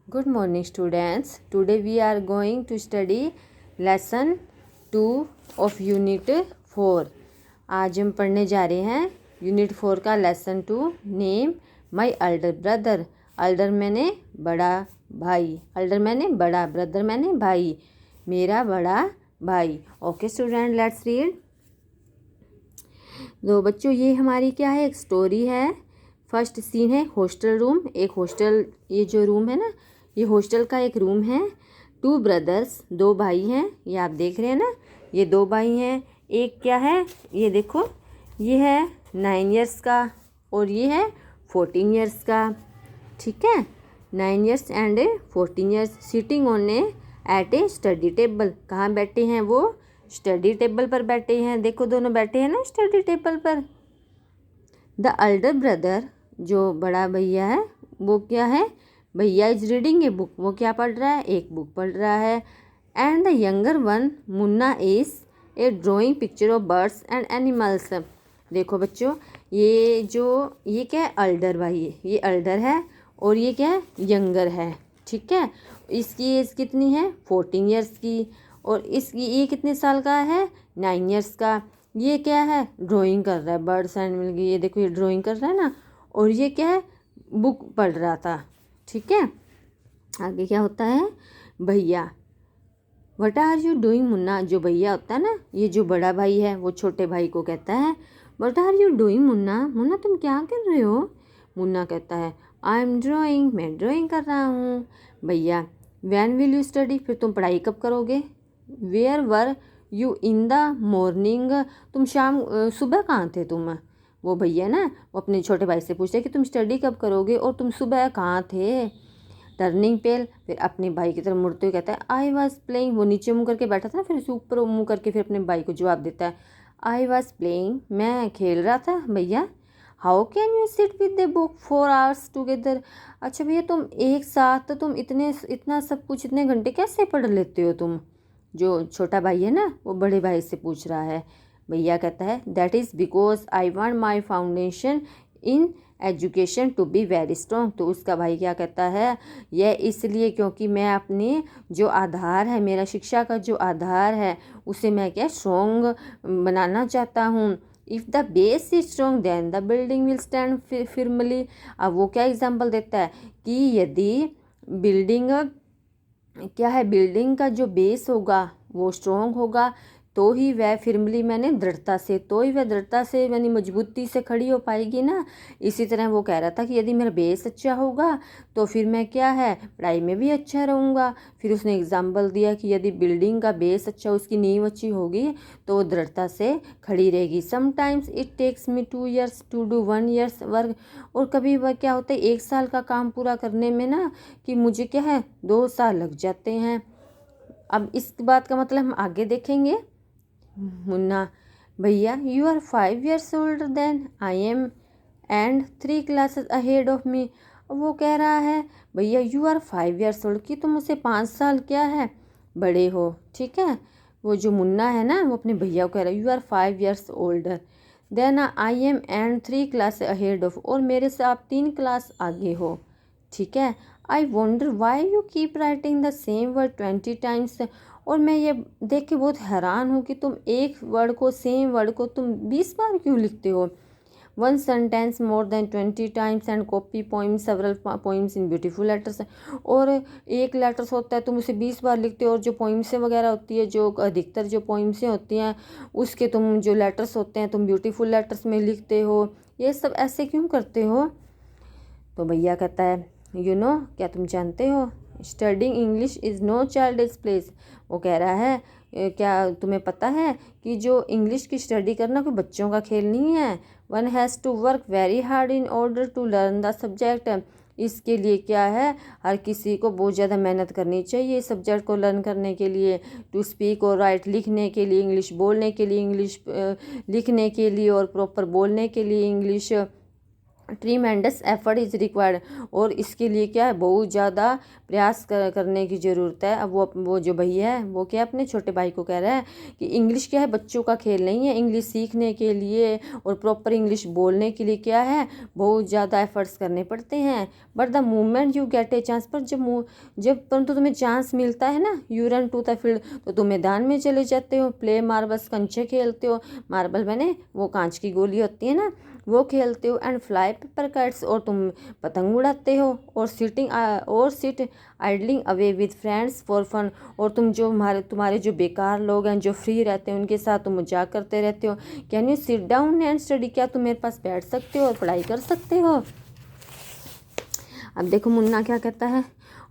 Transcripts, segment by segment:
Good morning, students. Today we are going to study lesson 2 of Unit 4. आज हम पढ़ने जा रहे हैं यूनिट 4 का lesson 2 name my alder brother. Alder मैंने बड़ा भाई, अल्डर मैंने बड़ा, ब्रदर मैंने भाई, मेरा बड़ा भाई. Okay student, let's read. तो बच्चों ये हमारी क्या है, एक स्टोरी है. फर्स्ट सीन है हॉस्टल रूम. एक हॉस्टल, ये जो रूम है ना, ये हॉस्टल का एक रूम है. 2 ब्रदर्स, 2 भाई हैं. ये आप देख रहे हैं ना, ये 2 भाई हैं. एक क्या है, ये देखो, ये है 9 ईयर्स का और ये है 14 ईयर्स का. ठीक है, 9 years and 14 years sitting on at a study table. कहाँ बैठे हैं वो? स्टडी टेबल पर बैठे हैं. देखो दोनों बैठे हैं ना स्टडी टेबल पर. द अल्डर ब्रदर, जो बड़ा भैया है, वो क्या है, भैया इज रीडिंग ए बुक. वो क्या पढ़ रहा है? एक बुक पढ़ रहा है. And the younger one Munna is a drawing picture of birds and animals. देखो बच्चों, ये क्या है, अल्डर भाई है, ये अल्डर है और ये क्या है, यंगर है. ठीक है, इसकी एज कितनी है? 14 ईयर्स की. और इसकी ये कितने साल का है? 9 ईयर्स का. ये क्या है, ड्राइंग कर रहा है बर्ड्स एंड एनिमल की. ये देखो, ये ड्राइंग कर रहा है ना. और ये क्या है, बुक पढ़ रहा था. ठीक है, आगे क्या होता है, भैया. What are you doing Munna. जो भैया होता है ना, ये जो बड़ा भाई है, वो छोटे भाई को कहता है, what are you doing Munna. Munna तुम क्या कर रहे हो? मुन्ना कहता है, आई एम ड्राइंग. मैं ड्राइंग कर रहा हूँ. भैया, व्हेन विल यू स्टडी. फिर तुम पढ़ाई कब करोगे? Where were you in the morning. तुम सुबह कहाँ थे तुम? वो भैया ना, वो अपने छोटे भाई से पूछते कि तुम स्टडी कब करोगे और तुम सुबह कहाँ थे. टर्निंग पेल, फिर अपने भाई की तरफ मुड़ते हुए कहता है, आई वॉज प्लेइंग. वो नीचे मुँह करके बैठा था ना, फिर उसे ऊपर मुँह करके फिर अपने भाई को जवाब देता है, आई वॉज प्लेइंग. मैं खेल रहा था. भैया, how can you sit with the book 4 hours together. अच्छा भैया, तुम एक साथ तुम इतना सब कुछ इतने घंटे कैसे पढ़ लेते हो तुम? जो छोटा भाई है ना, वो बड़े भाई से पूछ रहा है. भैया कहता है, that is because I want my foundation in education to be very strong. तो उसका भाई क्या कहता है, यह इसलिए क्योंकि मैं अपने जो आधार है, मेरा शिक्षा का जो आधार है, उसे मैं क्या स्ट्रॉन्ग बनाना चाहता हूँ. If the base is strong then the building will stand firmly. अब वो क्या एग्जाम्पल देता है कि यदि बिल्डिंग क्या है, बिल्डिंग का जो बेस होगा वो स्ट्रॉन्ग होगा तो ही वह फिर्मली मैंने दृढ़ता से, तो ही वह दृढ़ता से यानी मजबूती से खड़ी हो पाएगी ना. इसी तरह वो कह रहा था कि यदि मेरा बेस अच्छा होगा तो फिर मैं क्या है, पढ़ाई में भी अच्छा रहूँगा. फिर उसने एग्जाम्पल दिया कि यदि बिल्डिंग का बेस अच्छा, उसकी नींव अच्छी होगी तो वो दृढ़ता से खड़ी रहेगी. Sometimes it takes me 2 years to do 1 years work. और कभी वह क्या होता है, 1 साल का काम पूरा करने में ना, कि मुझे क्या है 2 साल लग जाते हैं. अब इस बात का मतलब हम आगे देखेंगे. मुन्ना, भैया, you are 5 years older than I am and 3 classes ahead of me. वो कह रहा है, भैया यू आर 5 ईयर्स ओल्ड, कि तुम मुझसे 5 साल क्या है बड़े हो. ठीक है, वो जो मुन्ना है ना, वो अपने भैया को कह रहा है, you are 5 years older than I am and 3 class ahead of. और मेरे से आप 3 क्लास आगे हो. ठीक है, I wonder why you keep writing the same word 20 times. और मैं ये देख के बहुत हैरान हूँ कि तुम एक वर्ड को, सेम वर्ड को तुम 20 बार क्यों लिखते हो. 1 sentence more than 20 times and copy poems several poems in beautiful letters. और एक लेटर्स होता है, तुम उसे 20 बार लिखते हो. और जो पोइम्सें वगैरह होती है, जो अधिकतर जो पोइम्सें होती हैं, उसके तुम जो लेटर्स होते हैं तुम ब्यूटीफुल लेटर्स में लिखते हो. ये सब ऐसे क्यों करते हो? तो भैया कहता है, यू नो, क्या तुम जानते हो, studying English is no childish place. वो कह रहा है, क्या तुम्हें पता है कि जो इंग्लिश की स्टडी करना कोई बच्चों का खेल नहीं है. One has to work very hard in order to learn the subject. इसके लिए क्या है, हर किसी को बहुत ज़्यादा मेहनत करनी चाहिए सब्जेक्ट को लर्न करने के लिए. टू स्पीक और राइट, लिखने के लिए इंग्लिश, बोलने के लिए इंग्लिश, लिखने के लिए और प्रॉपर बोलने के लिए English. Tremendous effort is required, और इसके लिए क्या है, बहुत ज़्यादा प्रयास करने की ज़रूरत है। अब वो जो भैया है वो क्या अपने छोटे भाई को कह रहा है कि इंग्लिश क्या है, बच्चों का खेल नहीं है। इंग्लिश सीखने के लिए और प्रॉपर इंग्लिश बोलने के लिए क्या है, बहुत ज़्यादा एफर्ट्स करने पड़ते हैं। But the moment you get a chance, पर जब परंतु तुम्हें चांस मिलता है ना, you run to the field, तो तुम मैदान में चले जाते हो। प्ले मार्बल्स, कंचे खेलते हो। मार्बल मैंने वो कांच की गोली होती है ना, वो खेलते हो। एंड फ्लाई पेपर कट्स, और तुम पतंग उड़ाते हो। और sit idling away with friends for fun, और तुम जो तुम्हारे जो बेकार लोग हैं जो फ्री रहते हैं उनके साथ तुम मजाक करते रहते हो। Can you sit down and study, क्या तुम मेरे पास बैठ सकते हो और पढ़ाई कर सकते हो। अब देखो मुन्ना क्या कहता है,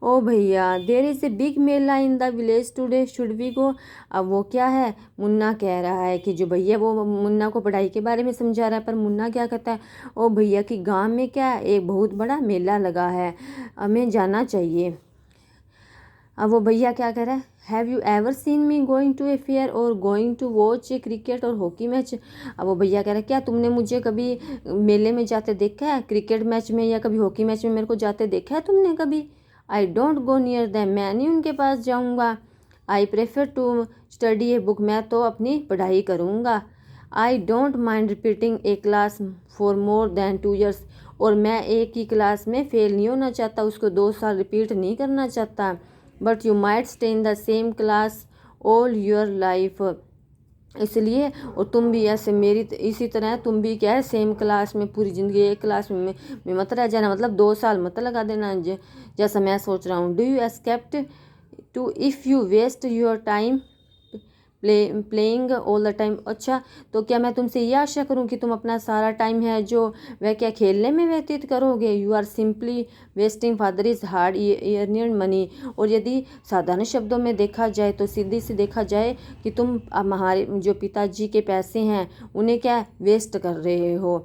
ओ भैया there is a big mela in the village today, should we go. अब वो क्या है, मुन्ना कह रहा है कि जो भैया वो मुन्ना को पढ़ाई के बारे में समझा रहा है, पर मुन्ना क्या कहता है, ओ भैया कि गांव में क्या है, एक बहुत बड़ा मेला लगा है, हमें जाना चाहिए। अब वो भैया क्या कह रहा है, have you ever seen me going to a fair or going to watch a cricket or hockey match. अब वो भैया कह रहा है, क्या तुमने मुझे कभी मेले में जाते देखा है, क्रिकेट मैच में या कभी हॉकी मैच में मेरे को जाते देखा है तुमने कभी। I don't go near them, मैं नहीं उनके पास जाऊँगा। I prefer to study a book, मैं तो अपनी पढ़ाई करूँगा। I don't mind repeating a class for more than 2 years, और मैं एक ही क्लास में फेल नहीं होना चाहता, उसको 2 साल रिपीट नहीं करना चाहता। But you might stay in the same class all your life, इसलिए और तुम भी ऐसे मेरी इसी तरह तुम भी क्या है सेम क्लास में पूरी ज़िंदगी एक क्लास में मत रह जाना, मतलब 2 साल मत लगा देना जैसा मैं सोच रहा हूँ। Do you accept to if you waste your time playing all the time, अच्छा तो क्या मैं तुमसे ये आशा करूं कि तुम अपना सारा टाइम है जो वह क्या खेलने में व्यतीत करोगे। You are simply wasting father is hard earning money, और यदि साधारण शब्दों में देखा जाए तो सीधी से देखा जाए कि तुम हमारे जो पिताजी के पैसे हैं उन्हें क्या वेस्ट कर रहे हो।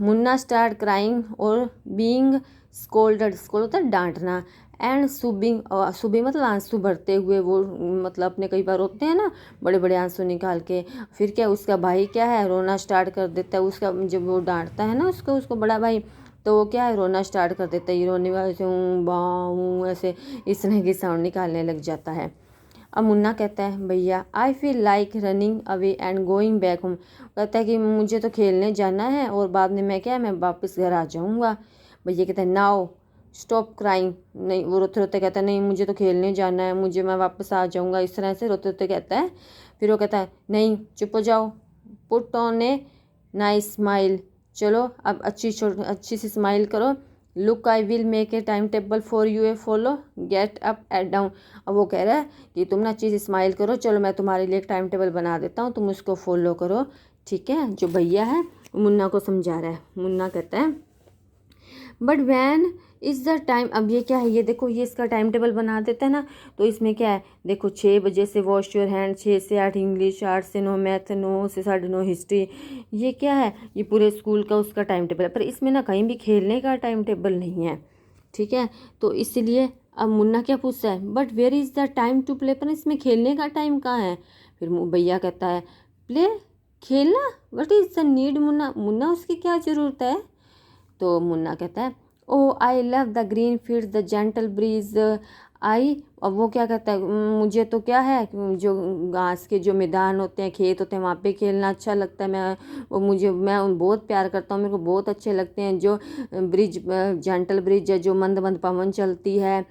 मुन्ना स्टार्ट क्राइंग और बीइंग स्कोल्डेड, स्कोल्ड होता है डांटना, एंड सुबिंग मतलब आंसू भरते हुए, वो मतलब अपने कई बार रोते हैं ना बड़े बड़े आंसू निकाल के। फिर क्या उसका भाई क्या है रोना स्टार्ट कर देता है, उसका जब वो डांटता है ना उसको बड़ा भाई, तो वो क्या है रोना स्टार्ट कर देता है, रोने वाले से ऐसे इस तरह की साउंड निकालने लग जाता है। अब मुन्ना कहता है, भैया I feel like running away and going back home, कहता है कि मुझे तो खेलने जाना है और बाद में मैं वापस घर आ जाऊँगा। भैया कहता है, नाउ स्टॉप क्राइंग, नहीं वो रोते रोते कहता है, नहीं मुझे तो खेलने जाना है, मैं वापस आ जाऊँगा, इस तरह से रोते रोते कहता है। फिर वो कहता है, नहीं चुप हो जाओ, put on a nice smile, चलो अब अच्छी सी स्माइल करो। Look I will make a time table for U A follow, get up at down. अब वो कह रहा है कि तुम ना अच्छी सी स्माइल करो, चलो मैं तुम्हारे लिए एक टाइम टेबल बना देता हूँ, तुम उसको फॉलो करो, ठीक है। जो भैया है मुन्ना को समझा रहा है। मुन्ना कहता है, but when is the time, अब ये क्या है, ये देखो ये इसका टाइम टेबल बना देता है ना, तो इसमें क्या है देखो 6 बजे से वॉश योर हैंड, 6 से 8 इंग्लिश, 8 से 9 मैथ, 9 से 9:30 हिस्ट्री। ये क्या है, ये पूरे स्कूल का उसका टाइम टेबल है, पर इसमें ना कहीं भी खेलने का टाइम टेबल नहीं है, ठीक है। तो इसलिए अब मुन्ना क्या पूछता है, but where is the time to play, पर इसमें खेलने का टाइम कहाँ है। फिर भैया कहता है, प्ले खेलना, what is the need, Munna उसकी क्या ज़रूरत है। तो मुन्ना कहता है, O I love the green field the gentle breeze I. अब वो क्या कहता है, मुझे तो क्या है जो घास के जो मैदान होते हैं, खेत होते हैं, वहाँ पे खेलना अच्छा लगता है। मैं उन बहुत प्यार करता हूँ, मेरे को बहुत अच्छे लगते हैं जो ब्रिज, जेंटल ब्रिज है, जो मंद मंद पवन चलती है।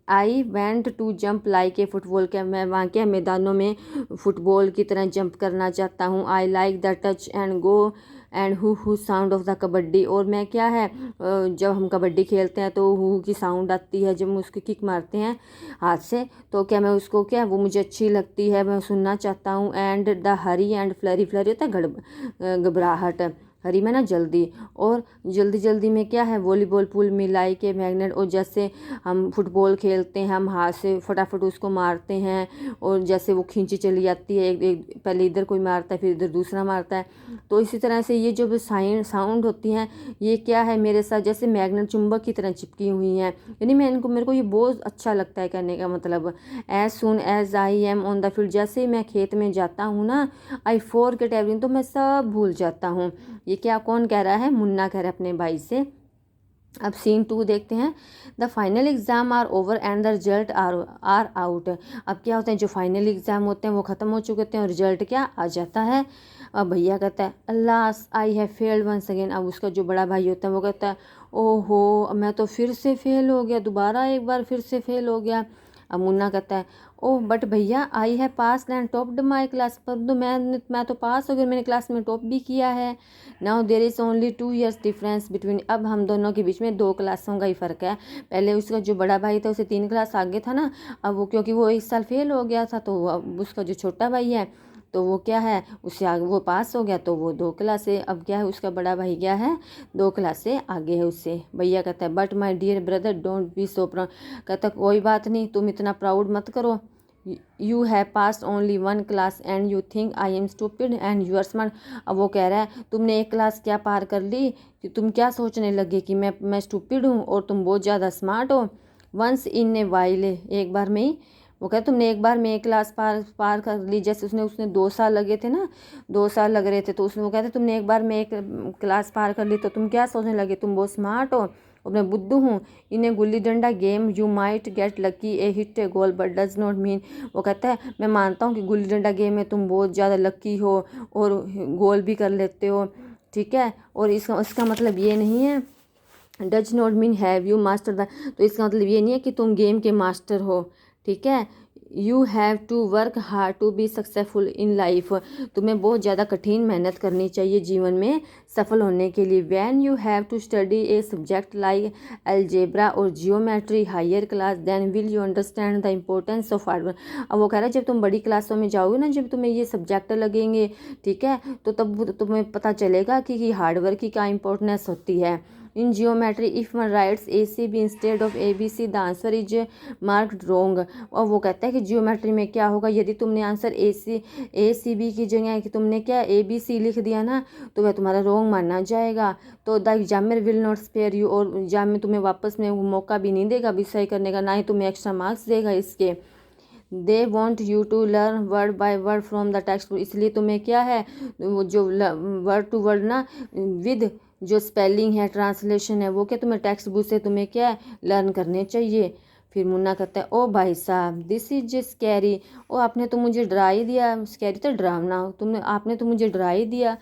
I went to jump like a football, क्या मैं वहाँ के मैदानों में फुटबॉल की तरह जंप करना चाहता हूँ। I like the touch and go and who sound of the kabaddi, और मैं क्या है जब हम कबड्डी खेलते हैं तो हु की साउंड आती है, जब हम उसकी किक मारते हैं हाथ से, तो क्या मैं उसको क्या वो मुझे अच्छी लगती है, मैं सुनना चाहता हूँ। And the Hari and flurry, flurry होता है घबराहट, हरी में ना जल्दी, और जल्दी जल्दी में क्या है वॉलीबॉल पुल मिलाई के मैग्नेट, और जैसे हम फुटबॉल खेलते हैं हम हाथ से फटाफट उसको मारते हैं, और जैसे वो खींची चली जाती है, एक पहले इधर कोई मारता है फिर इधर दूसरा मारता है, तो इसी तरह से ये जो साउंड होती हैं ये क्या है मेरे साथ जैसे मैग्नेट चुंबक की तरह चिपकी हुई हैं, यानी मेरे को ये बहुत अच्छा लगता है। कहने का मतलब as soon as I am on the field, जैसे मैं खेत में जाता हूँ ना, आई फॉरगेट एवरीथिंग, तो मैं सब भूल जाता हूँ। ये क्या कौन कह रहा है? मुन्ना कह रहा है अपने भाई से। अब सीन 2 देखते हैं। The final exam are over and the result are out. अब क्या होता है, जो फाइनल एग्ज़ाम होते हैं वो ख़त्म हो चुके होते हैं और रिजल्ट क्या आ जाता है। अब भैया कहता है alas I have failed once again. अब उसका जो बड़ा भाई होता है वो कहता है ओहो मैं तो फिर से फेल हो गया, दोबारा एक बार फिर से फेल हो गया। अब मुन्ना कहता है ओह बट भैया आई है पास एंड टॉप्ड माई क्लास, पर तो मैं तो पास हो गया, मैंने क्लास में टॉप भी किया है। Now there is only 2 years difference between. अब हम दोनों के बीच में 2 क्लासों का ही फ़र्क है। पहले उसका जो बड़ा भाई था उसे 3 क्लास आगे था ना, अब वो क्योंकि वो 1 साल फेल हो गया था, तो अब उसका जो छोटा भाई है तो वो क्या है उससे आगे वो पास हो गया, तो वो 2 क्लास से अब क्या है उसका बड़ा भाई क्या है 2 क्लास से आगे है उससे। भैया कहता है but my dear brother don't be so proud. कहता कोई बात नहीं, तुम इतना प्राउड मत करो। You have pass only 1 class and you think I am stupid and you are smart. अब वो कह रहा है तुमने 1 क्लास क्या पार कर ली कि तुम क्या सोचने लगे कि मैं स्टूपिड हूँ और तुम बहुत ज़्यादा स्मार्ट हो। वंस इन ए वाइल, एक बार में ही। वो कहते तुमने एक बार में 1 क्लास पार कर ली, जैसे उसने 2 साल लगे थे ना, 2 साल लग रहे थे, तो उसने वो कहते तुमने एक बार में 1 क्लास पार कर ली तो तुम क्या सोचने लगे तुम बहुत स्मार्ट हो और मैं बुद्धू हूँ। इन्हें gulli danda game you might get lucky A hit A goal but does not mean. वो कहता है मैं मानता हूँ कि गुल्ली डंडा गेम में तुम बहुत ज़्यादा लकी हो और गोल भी कर लेते हो, ठीक है, और इसका मतलब ये नहीं है does not mean have you master the. तो इसका मतलब ये नहीं है कि तुम गेम के मास्टर हो, ठीक है। You have to work hard to be successful in life. तुम्हें बहुत ज़्यादा कठिन मेहनत करनी चाहिए जीवन में सफल होने के लिए। When you have to study a subject like algebra or geometry higher class then will you understand the importance of hard work. अब वो कह रहा है जब तुम बड़ी क्लासों में जाओगे ना, जब तुम्हें ये सब्जेक्ट लगेंगे, ठीक है, तो तब तुम्हें पता चलेगा कि हार्ड वर्क की क्या इंपॉर्टेंस होती है। In geometry, if one writes ACB instead of ABC, the answer is marked wrong। और वो कहता है कि जियोमेट्री में क्या होगा यदि तुमने आंसर ACB की जगह कि तुमने क्या ABC लिख दिया ना, तो वह तुम्हारा रॉन्ग माना जाएगा। तो the examiner will not spare you, और एग्जाम में तुम्हें वापस में मौका भी नहीं देगा भी सही करने का, ना ही तुम्हें एक्स्ट्रा मार्क्स देगा इसके। They want you to learn word by word from the text book. इसलिए तुम्हें क्या है वो जो वर्ड टू वर्ड ना विद जो स्पेलिंग है ट्रांसलेशन है वो क्या तुम्हें टेक्स्ट बुक से तुम्हें क्या लर्न करने चाहिए। फिर मुन्ना कहता है ओ भाई साहब दिस इज स्कैरी। ओ आपने तो मुझे डरा ही दिया। स्कैरी तो डरावना, आपने तो मुझे डरा ही दिया।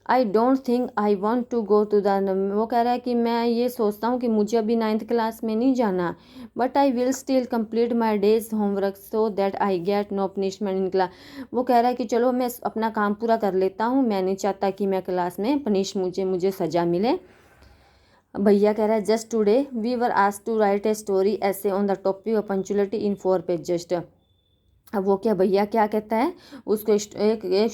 I don't think I want to go to the. वो कह रहा है कि मैं ये सोचता हूँ कि मुझे अभी 9th क्लास में नहीं जाना, but I will still complete my day's homework so that I get no punishment in class. वो कह रहा है कि चलो मैं अपना काम पूरा कर लेता हूँ, मैं नहीं चाहता कि मैं क्लास में मुझे सज़ा मिले। भैया कह रहा है just today we were asked to write a story essay on the topic of punctuality in 4 pages. अब वो क्या भैया क्या कहता है उसको एक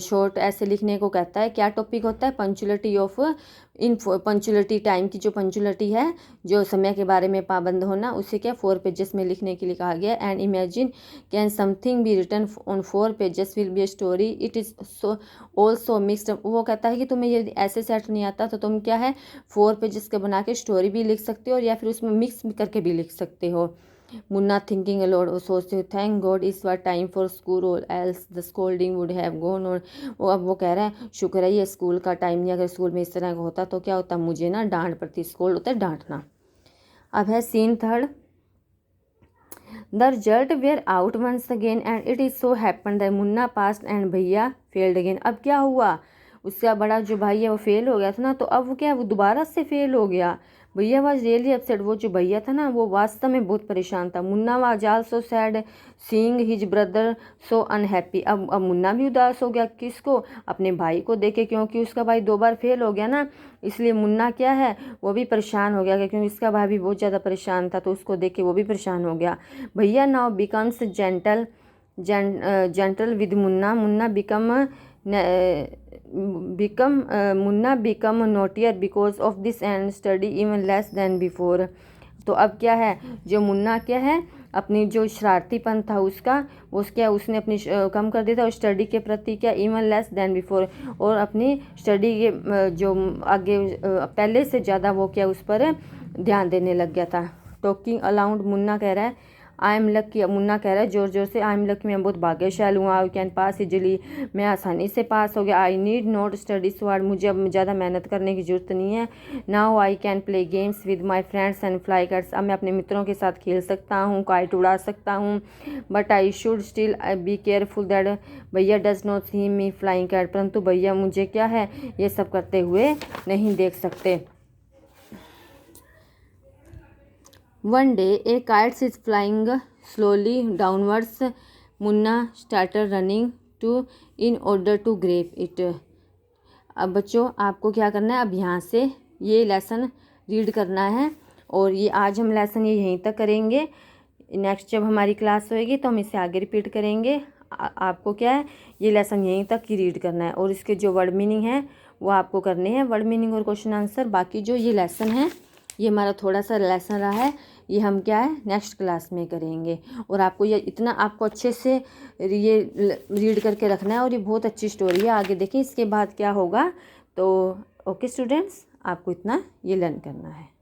शॉर्ट ऐसे लिखने को कहता है। क्या टॉपिक होता है? पंक्चुअलिटी ऑफ पंक्चुअलिटी, टाइम की जो पंक्चुअलिटी है, जो समय के बारे में पाबंद होना, उसे क्या 4 पेजेस में लिखने के लिए कहा गया। And imagine can something be written on 4 pages will be a story it is so also mixed. वो कहता है कि तुम्हें यदि ऐसे सेट नहीं आता तो तुम क्या है 4 पेजेस के बना के स्टोरी भी लिख सकते हो और या फिर उसमें मिक्स करके भी लिख सकते हो। मुन्ना थिंकिंग अलॉट, वो सोचते हो थैंक गॉड इस बार टाइम फॉर स्कूल और else the scolding would have gone on. वो अब वो कह रहा है शुक्र है ये स्कूल का टाइम नहीं, अगर स्कूल में इस तरह का होता तो क्या होता, मुझे ना डांट पड़ती। स्कूल होता है डांटना। अब है scene 3। The result were out once again and it is so happen that Munna pass and भैया फेल्ड अगेन। अब क्या हुआ, उसका बड़ा जो भाई है वो फेल हो गया था ना, तो अब वो क्या वो दोबारा से फेल हो गया। भैया वाज रियली अपसेट। वो जो भैया था ना वो वास्तव में बहुत परेशान था। Munna was also sad seeing his brother so unhappy. अब मुन्ना भी उदास हो गया। किसको? अपने भाई को देखे, क्योंकि उसका भाई 2 बार फेल हो गया ना, इसलिए मुन्ना क्या है वो भी परेशान हो गया, क्योंकि इसका भाई भी बहुत ज़्यादा परेशान था, तो उसको देख के वो भी परेशान हो गया। भैया now becomes gentle with Munna. Munna becomes naughtier because of this and study even less than before. तो अब क्या है जो मुन्ना क्या है अपनी जो शरारतीपन था उसने अपनी कम कर दिया था और स्टडी के प्रति क्या इवन लेस देन बिफोर, और अपनी स्टडी के जो आगे पहले से ज़्यादा वो क्या उस पर ध्यान देने लग गया था। टॉकिंग अलाउड, मुन्ना कह रहा है आई एम लकी, मुन्ना कह रहा है जोर जोर से, आई एम लकी, मैं बहुत भाग्यशाली हूँ। आई कैन पास इजली, मैं आसानी से पास हो गया। I need not study hard, मुझे अब ज़्यादा मेहनत करने की ज़रूरत नहीं है। Now I can play games with my friends and fly kites, अब मैं अपने मित्रों के साथ खेल सकता हूँ, काइट उड़ा सकता हूँ। But I should still be careful that भैया does not see me flying kite, परंतु भैया मुझे क्या है ये सब करते हुए नहीं देख सकते। One day, a kite is flying slowly downwards. Munna started running to in order to grab it. अब बच्चों आपको क्या करना है, अब यहाँ से ये लेसन रीड करना है और ये आज हम लेसन ये यहीं तक करेंगे। नेक्स्ट जब हमारी क्लास होएगी तो हम इसे आगे रिपीट करेंगे। आपको क्या है ये लेसन यहीं तक ही रीड करना है और इसके जो वर्ड मीनिंग है वो आपको करने हैं, वर्ड मीनिंग और क्वेश्चन आंसर। बाकी जो ये लेसन है ये हमारा थोड़ा सा लेसन रहा है, ये हम क्या है नेक्स्ट क्लास में करेंगे। और आपको ये इतना आपको अच्छे से ये रीड करके रखना है और ये बहुत अच्छी स्टोरी है। आगे देखिए इसके बाद क्या होगा। तो ओके स्टूडेंट्स, आपको इतना ये लर्न करना है।